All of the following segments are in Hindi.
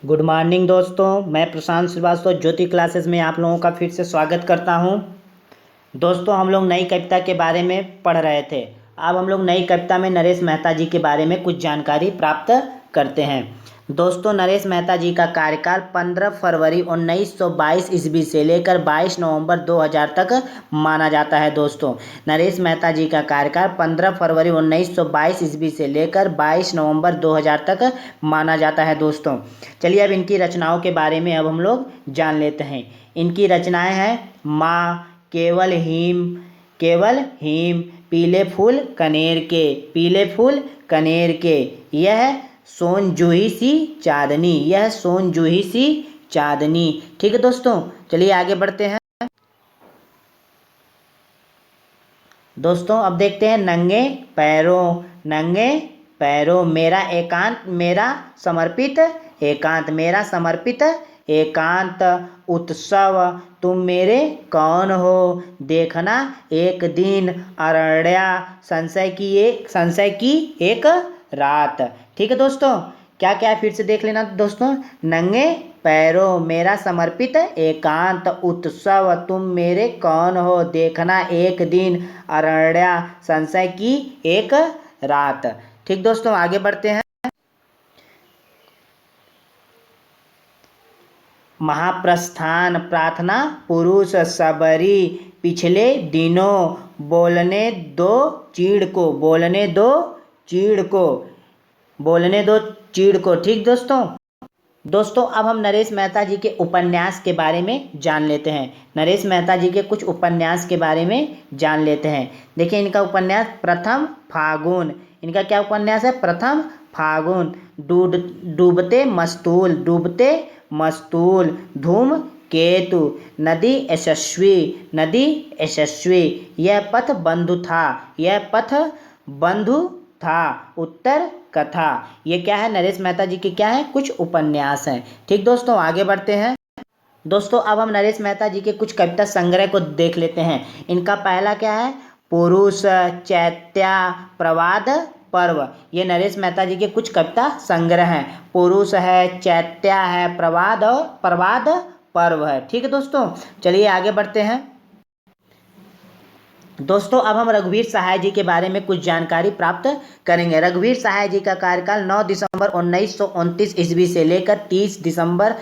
गुड मॉर्निंग दोस्तों, मैं प्रशांत श्रीवास्तव ज्योति क्लासेस में आप लोगों का फिर से स्वागत करता हूं। दोस्तों, हम लोग नई कविता के बारे में पढ़ रहे थे। अब हम लोग नई कविता में नरेश मेहता जी के बारे में कुछ जानकारी प्राप्त करते हैं। दोस्तों, नरेश मेहता जी का कार्यकाल 15 फरवरी 1922 ईस्वी से लेकर 22 नवंबर 2000 तक माना जाता है। दोस्तों, नरेश मेहता जी का कार्यकाल 15 फरवरी 1922 ईस्वी से लेकर 22 नवंबर 2000 तक माना जाता है। दोस्तों, चलिए अब इनकी रचनाओं के बारे में अब हम लोग जान लेते हैं। इनकी रचनाएं हैं माँ, केवल हिम, पीले फूल कनेर के, पीले फूल कनेर के, यह सोन जूही सी चांदनी, यह सोन जूही सी चांदनी। ठीक है दोस्तों, चलिए आगे बढ़ते हैं। दोस्तों, अब देखते हैं नंगे पैरों, मेरा एकांत मेरा समर्पित, एकांत उत्सव, तुम मेरे कौन हो, देखना एक दिन अरण्या, संशय की एक रात। ठीक है दोस्तों, क्या क्या फिर से देख लेना दोस्तों। नंगे पैरों, मेरा समर्पित एकांत उत्सव, तुम मेरे कौन हो, देखना एक दिन अरण्या, संशय की एक रात। ठीक दोस्तों, आगे बढ़ते हैं। महाप्रस्थान प्रार्थना पुरुष सबरी, पिछले दिनों बोलने दो चीड़ को। ठीक दोस्तों, अब हम नरेश मेहता जी के उपन्यास के बारे में जान लेते हैं। नरेश मेहता जी के कुछ उपन्यास के बारे में जान लेते हैं। देखिए, इनका उपन्यास प्रथम फागुन, इनका क्या उपन्यास है? प्रथम फागुन। डूबते मस्तूल, धूम केतु, नदी यशस्वी, यह पथ बंधु था, उत्तर कथा। ये क्या है? नरेश मेहता जी के क्या है? कुछ उपन्यास हैं। ठीक दोस्तों, आगे बढ़ते हैं। दोस्तों, अब हम नरेश मेहता जी के कुछ कविता संग्रह को देख लेते हैं। इनका पहला क्या है? पुरुष, चैत्या, प्रवाद पर्व। ये नरेश मेहता जी के कुछ कविता संग्रह हैं। पुरुष है, चैत्या है, प्रवाद पर्व है। ठीक है दोस्तों, चलिए आगे बढ़ते हैं। दोस्तों, अब हम रघुवीर सहाय जी के बारे में कुछ जानकारी प्राप्त करेंगे। रघुवीर सहाय जी का कार्यकाल 9 दिसंबर 1929 ईस्वी से लेकर 30 दिसंबर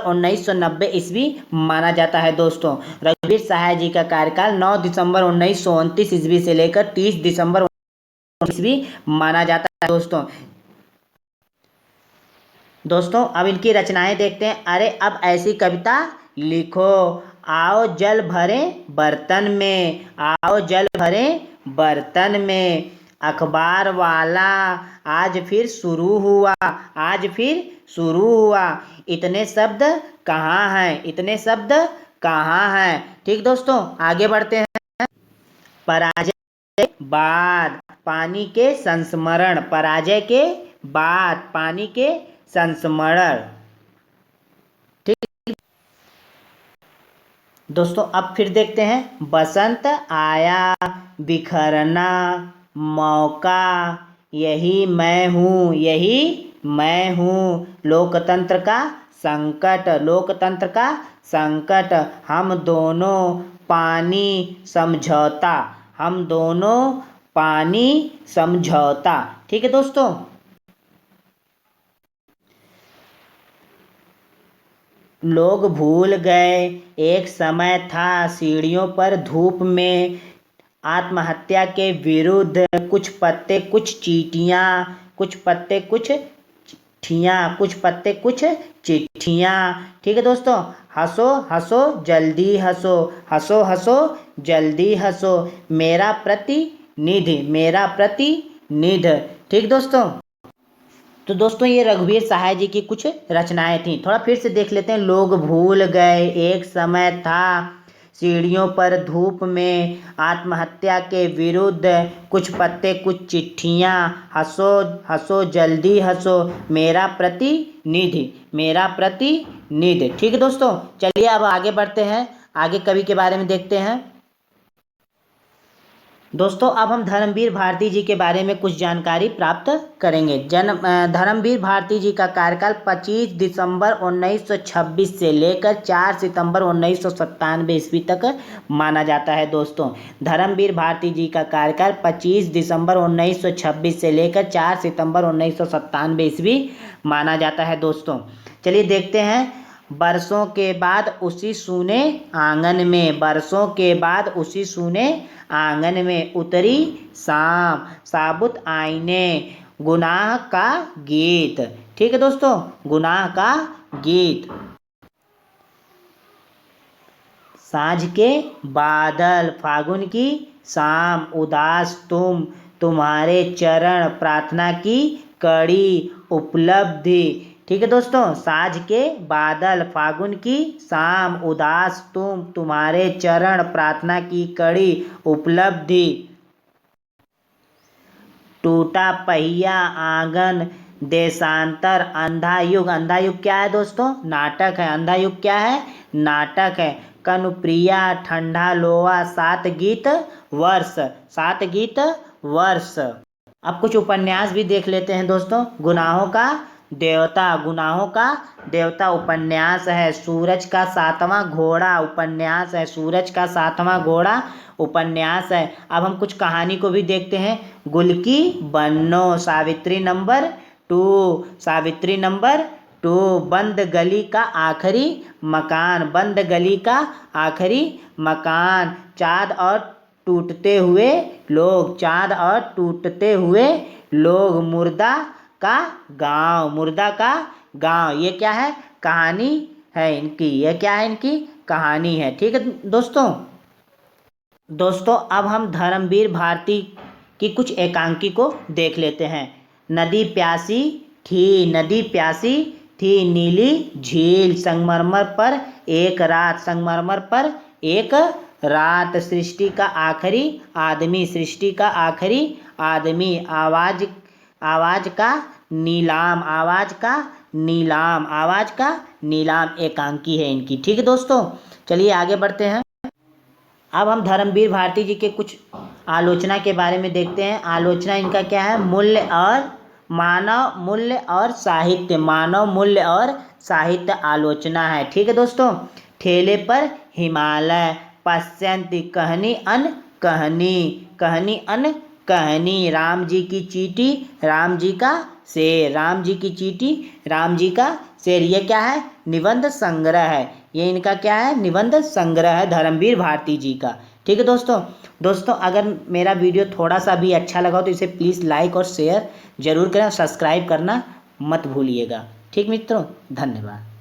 1990 ईस्वी माना जाता है। दोस्तों, रघुवीर सहाय जी का कार्यकाल 9 दिसंबर 1929 ईस्वी से लेकर 30 दिसंबर ईस्वी माना जाता है। दोस्तों, अब इनकी रचनाएं देखते हैं। अरे अब ऐसी कविता लिखो, आओ जल भरें बर्तन में, अखबार वाला आज फिर शुरू हुआ, इतने शब्द कहाँ हैं? ठीक दोस्तों, आगे बढ़ते हैं। पराजय के बाद पानी के संस्मरण। ठीक दोस्तों, अब फिर देखते हैं। बसंत आया, बिखरना मौका, यही मैं हूँ, लोकतंत्र का संकट, हम दोनों पानी समझौता। ठीक है दोस्तों, लोग भूल गए एक समय था, सीढ़ियों पर धूप में, आत्महत्या के विरुद्ध, कुछ पत्ते कुछ चिट्ठियाँ। ठीक है दोस्तों, हंसो जल्दी हंसो, मेरा प्रतिनिधि। ठीक दोस्तों, तो दोस्तों, ये रघुवीर सहाय जी की कुछ रचनाएं थीं। थोड़ा फिर से देख लेते हैं। लोग भूल गए एक समय था, सीढ़ियों पर धूप में, आत्महत्या के विरुद्ध, कुछ पत्ते कुछ चिट्ठियाँ, हंसो जल्दी हंसो, मेरा प्रतिनिधि। ठीक है दोस्तों, चलिए अब आगे बढ़ते हैं। आगे कवि के बारे में देखते हैं। दोस्तों अब हम धर्मवीर भारती जी के बारे में कुछ जानकारी प्राप्त करेंगे। धर्मवीर भारती जी का कार्यकाल 25 दिसंबर 1926 से लेकर 4 सितंबर 1997 ईस्वी तक माना जाता है। दोस्तों धर्मवीर भारती जी का कार्यकाल 25 दिसंबर 1926 से लेकर 4 सितंबर 1997 ईस्वी माना जाता है। दोस्तों चलिए देखते हैं। बरसों के बाद उसी सूने आंगन में, बरसों के बाद उसी सूने आंगन में उतरी शाम, साबुत आईने, गुनाह का गीत। ठीक है दोस्तों, गुनाह का गीत। साँझ के बादल, फागुन की शाम, उदास तुम, तुम्हारे चरण, प्रार्थना की कड़ी, उपलब्धि। ठीक है दोस्तों, साँझ के बादल, फागुन की शाम, उदास तुम, तुम्हारे चरण, प्रार्थना की कड़ी, उपलब्धि। टूटा पहिया आंगन, देशांतर, अंधा युग। अंधा युग क्या है दोस्तों? नाटक है। अंधा युग क्या है? नाटक है। कनुप्रिया, ठंडा लोहा, सात गीत वर्ष, सात गीत वर्ष। अब कुछ उपन्यास भी देख लेते हैं दोस्तों। गुनाहों का देवता, गुनाहों का देवता उपन्यास है। सूरज का सातवां घोड़ा उपन्यास है। सूरज का सातवां घोड़ा उपन्यास है। अब हम कुछ कहानी को भी देखते हैं। गुल की बन्नो, सावित्री नंबर 2, सावित्री नंबर 2, बंद गली का आखिरी मकान, बंद गली का आखिरी मकान, चाँद और टूटते हुए लोग, चाँद और टूटते हुए लोग, मुर्दा का गांव, मुर्दा का गांव। ये क्या है? कहानी है इनकी। ये क्या है? इनकी कहानी है। ठीक है दोस्तों। दोस्तों अब हम धर्मवीर भारती की कुछ एकांकी को देख लेते हैं। नदी प्यासी थी, नदी प्यासी थी, नीली झील, संगमरमर पर एक रात, संगमरमर पर एक रात, सृष्टि का आखिरी आदमी, सृष्टि का आखिरी आदमी, आवाज, आवाज का नीलाम, आवाज का नीलाम, आवाज का नीलाम एकांकी है इनकी। ठीक है दोस्तों, चलिए आगे बढ़ते हैं। अब हम धर्मवीर भारती जी के कुछ आलोचना के बारे में देखते हैं। आलोचना इनका क्या है? मूल्य और मानव मूल्य और साहित्य, मानव मूल्य और साहित्य आलोचना है। ठीक है दोस्तों। ठेले पर हिमालय, पश्यंती, कहनी अन कहनी, कहनी अन कहनी, राम जी की चीटी, राम जी का शेर, राम जी की चीटी, राम जी का शेर। ये क्या है? निबंध संग्रह है। ये इनका क्या है? निबंध संग्रह है धर्मवीर भारती जी का। ठीक है दोस्तों अगर मेरा वीडियो थोड़ा सा भी अच्छा लगा हो तो इसे प्लीज़ लाइक और शेयर जरूर करें, सब्सक्राइब करना मत भूलिएगा। ठीक मित्रों, धन्यवाद।